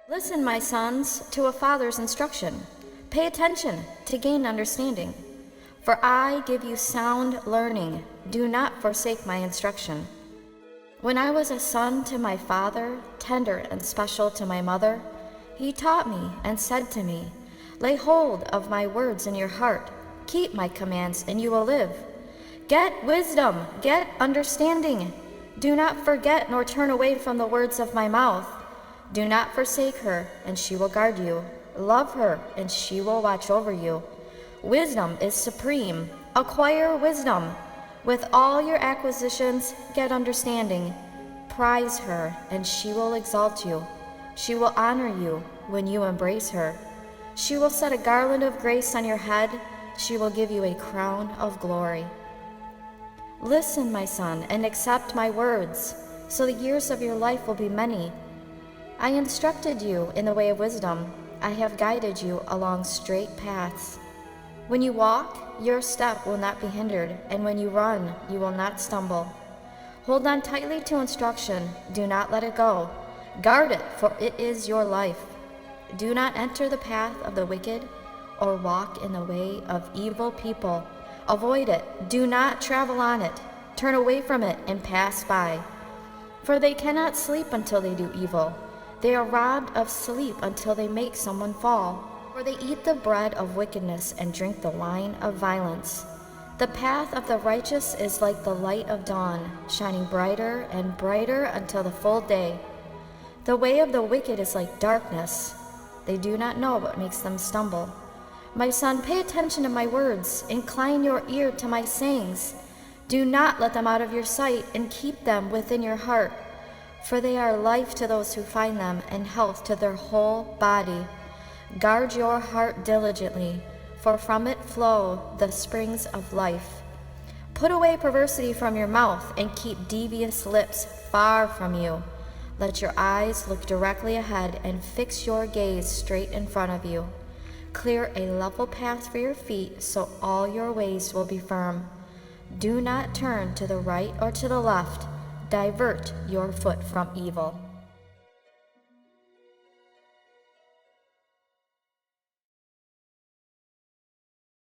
Listen, my sons, to a father's instruction. Pay attention to gain understanding. For I give you sound learning. Do not forsake my instruction. When I was a son to my father, tender and special to my mother, he taught me and said to me, lay hold of my words in your heart. Keep my commands, and you will live. Get wisdom, get understanding. Do not forget nor turn away from the words of my mouth. Do not forsake her, and she will guard you. Love her, and she will watch over you. Wisdom is supreme. Acquire wisdom. With all your acquisitions, get understanding. Prize her, and she will exalt you. She will honor you when you embrace her. She will set a garland of grace on your head. She will give you a crown of glory. Listen, my son, and accept my words, so the years of your life will be many. I instructed you in the way of wisdom. I have guided you along straight paths. When you walk, your step will not be hindered, and when you run, you will not stumble. Hold on tightly to instruction. Do not let it go. Guard it, for it is your life. Do not enter the path of the wicked, or walk in the way of evil people. Avoid it. Do not travel on it. Turn away from it and pass by. For they cannot sleep until they do evil. They are robbed of sleep until they make someone fall. For they eat the bread of wickedness and drink the wine of violence. The path of the righteous is like the light of dawn, shining brighter and brighter until the full day. The way of the wicked is like darkness. They do not know what makes them stumble. My son, pay attention to my words. Incline your ear to my sayings. Do not let them out of your sight, and keep them within your heart. For they are life to those who find them, and health to their whole body. Guard your heart diligently, for from it flow the springs of life. Put away perversity from your mouth, and keep devious lips far from you. Let your eyes look directly ahead, and fix your gaze straight in front of you. Clear a level path for your feet, so all your ways will be firm. Do not turn to the right or to the left. Divert your foot from evil.